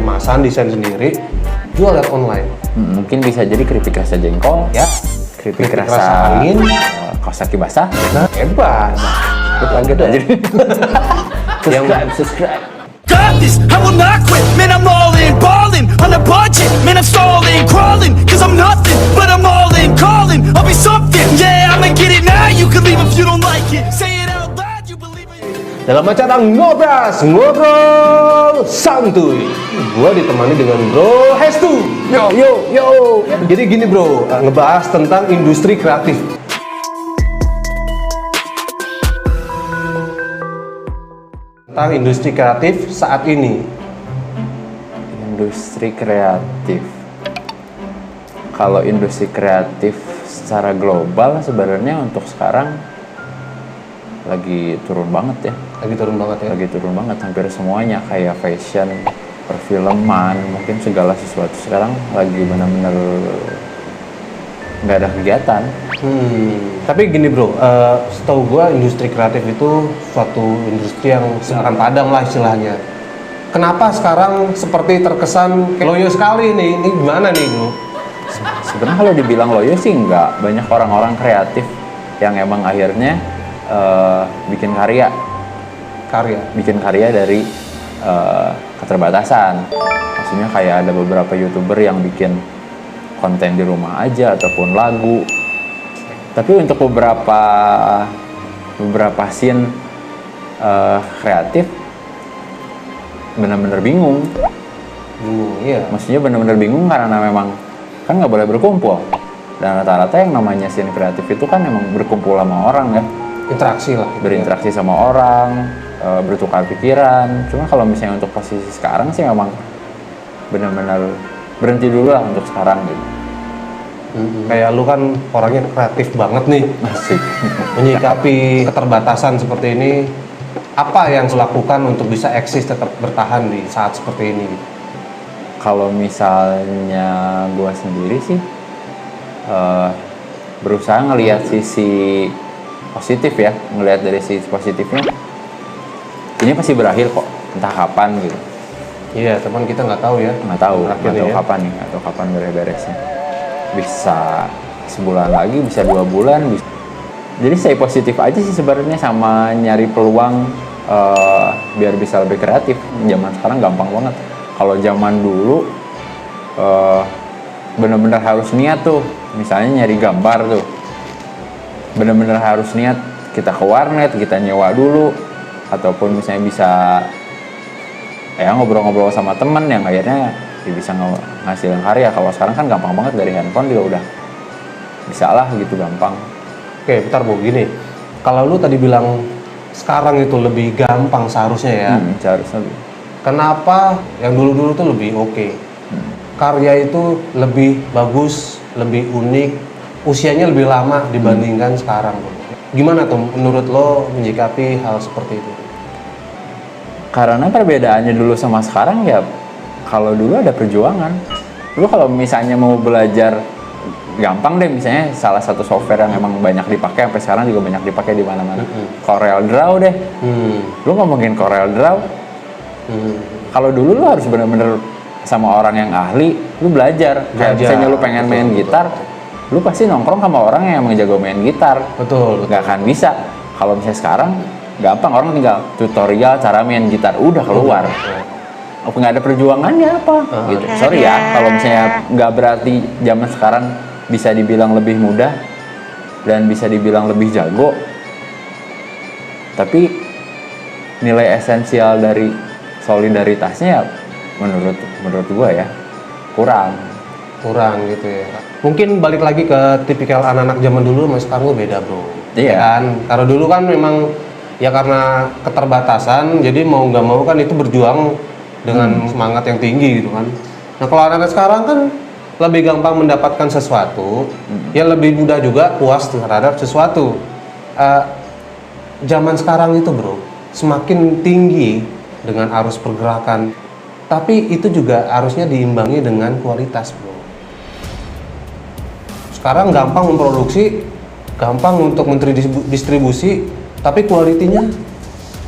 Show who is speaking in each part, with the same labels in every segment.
Speaker 1: kemasan, desain sendiri, jual lewat online.
Speaker 2: Mungkin bisa jadi keripik rasa jengkol,
Speaker 1: Ya,
Speaker 2: keripik rasa
Speaker 1: angin,
Speaker 2: kaos kaki basah.
Speaker 1: nah, hebat.
Speaker 2: Lanjut aja.
Speaker 1: Subscribe.
Speaker 3: Got this, I will not quit. Man, I'm all in, ballin' on a budget. Man, I'm stalling, crawling, cause I'm nothing, but I'm all in, calling. I'll be something, yeah, I'ma get it now. You can leave if you don't like it. Say it out loud, you believe it.
Speaker 1: Dalam acara Ngobras, ngobrol santuy, gue ditemani dengan Bro Hestu. Yo. Jadi gini bro, ngebahas tentang industri kreatif. Tentang industri kreatif saat ini.
Speaker 2: Industri kreatif. Kalau industri kreatif secara global sebenarnya untuk sekarang lagi turun banget ya.
Speaker 1: Lagi turun banget ya.
Speaker 2: Lagi turun banget, hampir semuanya kayak fashion, perfilman, mungkin segala sesuatu sekarang lagi benar-benar nggak ada kegiatan.
Speaker 1: Tapi gini bro, setahu gua industri kreatif itu suatu industri yang seakan padam lah istilahnya. Kenapa sekarang seperti terkesan loyo sekali nih? Ini gimana nih bro?
Speaker 2: Sebenarnya kalau dibilang loyo sih nggak, banyak orang-orang kreatif yang emang akhirnya bikin karya dari keterbatasan. Maksudnya kayak ada beberapa YouTuber yang bikin konten di rumah aja ataupun lagu. Tapi untuk beberapa scene kreatif benar-benar bingung.
Speaker 1: Iya.
Speaker 2: Maksudnya benar-benar bingung karena memang kan nggak boleh berkumpul. Dan rata-rata yang namanya scene kreatif itu kan emang berkumpul sama orang ya.
Speaker 1: Interaksi lah. Gitu
Speaker 2: Berinteraksi sama orang, bertukar pikiran. Cuma kalau misalnya untuk posisi sekarang sih memang benar-benar berhenti dulu lah untuk sekarang gitu.
Speaker 1: Kayak lu kan orangnya kreatif banget nih.
Speaker 2: Asik.
Speaker 1: Menyikapi keterbatasan seperti ini, apa yang lu lakukan untuk bisa eksis tetap bertahan di saat seperti ini?
Speaker 2: Kalau misalnya gua sendiri sih berusaha ngelihat sisi positif ya, ngelihat dari sisi positifnya. Ini pasti berakhir kok, entah kapan gitu.
Speaker 1: Iya, teman kita nggak tahu ya.
Speaker 2: Nggak tahu
Speaker 1: Akhirnya ya.
Speaker 2: kapan nih, atau kapan beres-beresnya. Bisa sebulan lagi, bisa 2 bulan, bisa. Jadi stay positif aja sih sebenarnya, sama nyari peluang biar bisa lebih kreatif. Zaman sekarang gampang banget. Kalau zaman dulu bener-bener harus niat tuh, misalnya nyari gambar tuh, bener-bener harus niat. Kita ke warnet, kita nyewa dulu, ataupun misalnya bisa ya ngobrol-ngobrol sama temen yang akhirnya dia bisa ngasilin karya. Kalau sekarang kan gampang banget, dari handphone juga udah bisa lah gitu, gampang.
Speaker 1: Oke, bentar bu, gini. Kalau lu tadi bilang sekarang itu lebih gampang seharusnya ya.
Speaker 2: Seharusnya.
Speaker 1: Kenapa yang dulu-dulu tuh lebih oke? Karya itu lebih bagus, lebih unik, usianya lebih lama dibandingkan sekarang. Gimana tuh menurut lo menyikapi hal seperti itu?
Speaker 2: Karena perbedaannya dulu sama sekarang ya, kalau dulu ada perjuangan. Lu kalau misalnya mau belajar gampang deh, misalnya salah satu software yang emang banyak dipakai sampai sekarang juga banyak dipakai di mana-mana. Corel Draw deh. Lu ngomongin Corel Draw. Kalau dulu lu harus bener-bener sama orang yang ahli, lu belajar. Kayak misalnya lu pengen main gitar, lu pasti nongkrong sama orang yang emang jago main gitar.
Speaker 1: Betul.
Speaker 2: Nggak akan bisa. Kalau misalnya sekarang gampang, orang tinggal tutorial cara main gitar, udah keluar. Nggak ada perjuangannya apa gitu. Sorry ya kalau misalnya nggak berarti zaman sekarang bisa dibilang lebih mudah dan bisa dibilang lebih jago, tapi nilai esensial dari solidaritasnya menurut gua ya kurang
Speaker 1: gitu ya. Mungkin balik lagi ke tipikal anak-anak zaman dulu sama sekarang tuh beda bro.
Speaker 2: Iya.
Speaker 1: Kan kalau dulu kan memang ya karena keterbatasan, jadi mau nggak mau kan itu berjuang dengan semangat yang tinggi gitu kan. Nah kalau anak-anak sekarang kan lebih gampang mendapatkan sesuatu, ya lebih mudah juga puas terhadap sesuatu. Zaman sekarang itu bro, semakin tinggi dengan arus pergerakan, tapi itu juga harusnya diimbangi dengan kualitas bro. Sekarang gampang memproduksi, gampang untuk mendistribusi, tapi kualitinya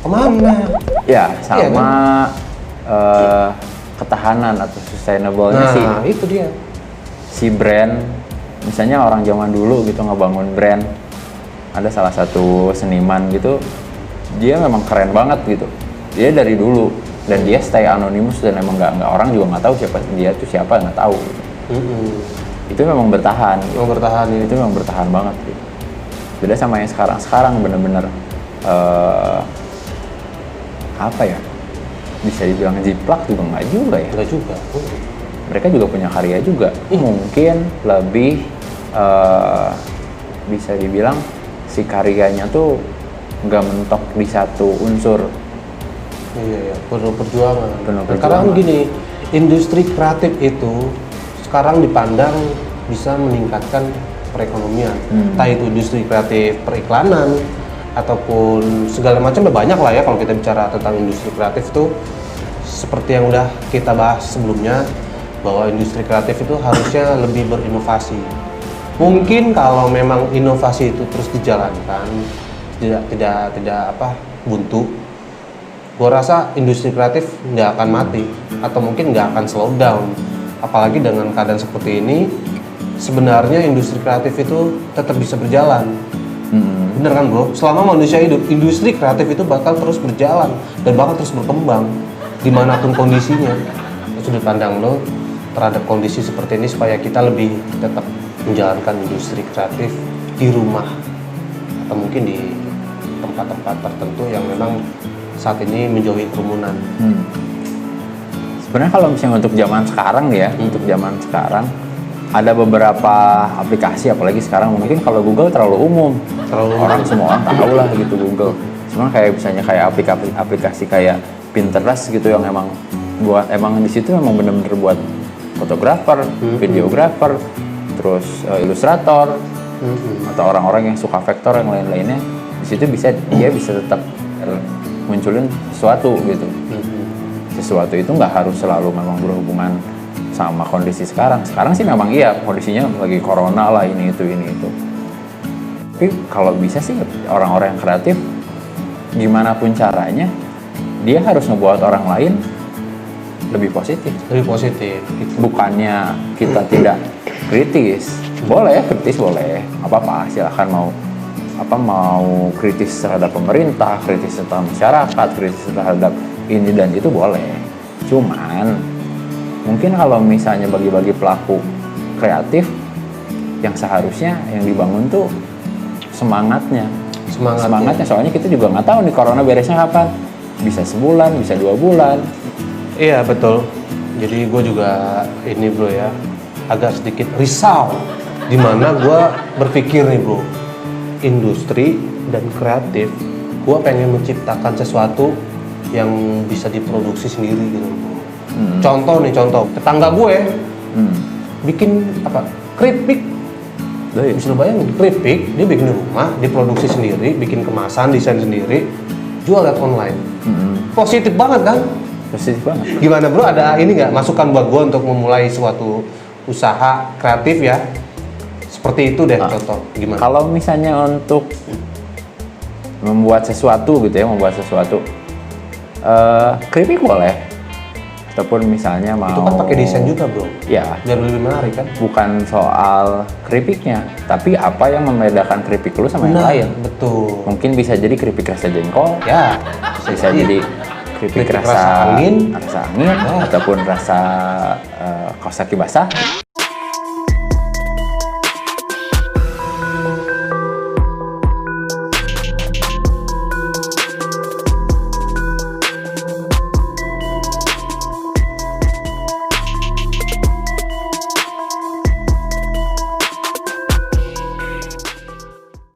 Speaker 1: kemana?
Speaker 2: ya sama.
Speaker 1: Iya, kan?
Speaker 2: ketahanan atau sustainable-nya sih
Speaker 1: Nah, itu dia.
Speaker 2: si brand. Misalnya orang zaman dulu gitu ngebangun brand, ada salah satu seniman gitu, dia memang keren banget gitu, dia dari dulu dan dia stay anonymous dan emang nggak orang juga nggak tahu siapa dia tuh, siapa nggak tahu gitu. Itu memang bertahan gitu.
Speaker 1: Mau bertahan ya.
Speaker 2: Itu memang bertahan banget gitu. Beda sama yang sekarang bener-bener apa ya, bisa dibilang jiplak juga nggak juga ya.
Speaker 1: Enggak juga.
Speaker 2: Mereka juga punya karya juga, mungkin lebih bisa dibilang si karyanya tuh nggak mentok di satu unsur.
Speaker 1: Iya, penuh perjuangan.
Speaker 2: Penuh
Speaker 1: Sekarang
Speaker 2: perjuangan.
Speaker 1: gini, industri kreatif itu sekarang dipandang bisa meningkatkan perekonomian. Entah itu industri kreatif periklanan ataupun segala macam, banyak lah ya kalau kita bicara tentang industri kreatif tuh. Seperti yang udah kita bahas sebelumnya, bahwa industri kreatif itu harusnya lebih berinovasi. Mungkin kalau memang inovasi itu terus dijalankan, tidak buntu, gua rasa industri kreatif nggak akan mati atau mungkin nggak akan slow down. Apalagi dengan keadaan seperti ini, sebenarnya industri kreatif itu tetap bisa berjalan. Bener kan bro? Selama manusia hidup, industri kreatif itu bakal terus berjalan dan bakal terus berkembang dimanapun kondisinya. Sudut pandang lo terhadap kondisi seperti ini supaya kita lebih tetap menjalankan industri kreatif di rumah atau mungkin di tempat-tempat tertentu yang memang saat ini menjauhi kerumunan.
Speaker 2: Sebenarnya kalau misalnya untuk zaman sekarang nih ya, untuk zaman sekarang ada beberapa aplikasi, apalagi sekarang mungkin kalau Google terlalu umum, semua orang tahu lah gitu Google. Cuma kayak misalnya kayak aplikasi kayak Pinterest gitu yang emang di situ memang bener-bener buat fotografer, videografer, terus ilustrator, atau orang-orang yang suka vektor yang lain-lainnya. Di situ dia bisa tetap munculin sesuatu gitu. Sesuatu itu nggak harus selalu memang berhubungan sama kondisi sekarang. Sekarang sih memang iya kondisinya lagi corona lah, ini itu. Tapi kalau bisa sih orang-orang yang kreatif gimana pun caranya dia harus ngebuat orang lain lebih positif.
Speaker 1: Gitu.
Speaker 2: Bukannya kita tidak kritis. Boleh kritis, boleh. Apa-apa, silahkan mau kritis terhadap pemerintah, kritis terhadap masyarakat, kritis terhadap ini dan itu boleh. Cuman mungkin kalau misalnya bagi-bagi pelaku kreatif, yang seharusnya yang dibangun tuh semangatnya. Soalnya kita juga nggak tahu nih corona beresnya kapan. Bisa sebulan, bisa 2 bulan.
Speaker 1: Iya betul. Jadi gue juga ini bro ya, agak sedikit risau. Dimana gue berpikir nih bro, industri dan kreatif, gue pengen menciptakan sesuatu yang bisa diproduksi sendiri gitu. Contoh, tetangga gue bikin keripik. Bisa lo bayangin, keripik dia bikin di rumah, diproduksi sendiri, bikin kemasan, desain sendiri, jual lewat online. Positif banget kan?
Speaker 2: Positif banget.
Speaker 1: Gimana bro, ada ini nggak masukan buat gue untuk memulai suatu usaha kreatif ya? Seperti itu deh, contoh gimana?
Speaker 2: Kalau misalnya untuk membuat sesuatu gitu ya, keripik boleh. Ataupun misalnya mau...
Speaker 1: Itu kan pakai desain juga bro?
Speaker 2: Ya.
Speaker 1: Biar lebih menarik kan?
Speaker 2: Bukan soal keripiknya, tapi apa yang membedakan keripik lu sama yang lain.
Speaker 1: Betul.
Speaker 2: Mungkin bisa jadi keripik rasa jengkol.
Speaker 1: Ya.
Speaker 2: Bisa jadi keripik rasa angin, ataupun rasa kaos kaki basah.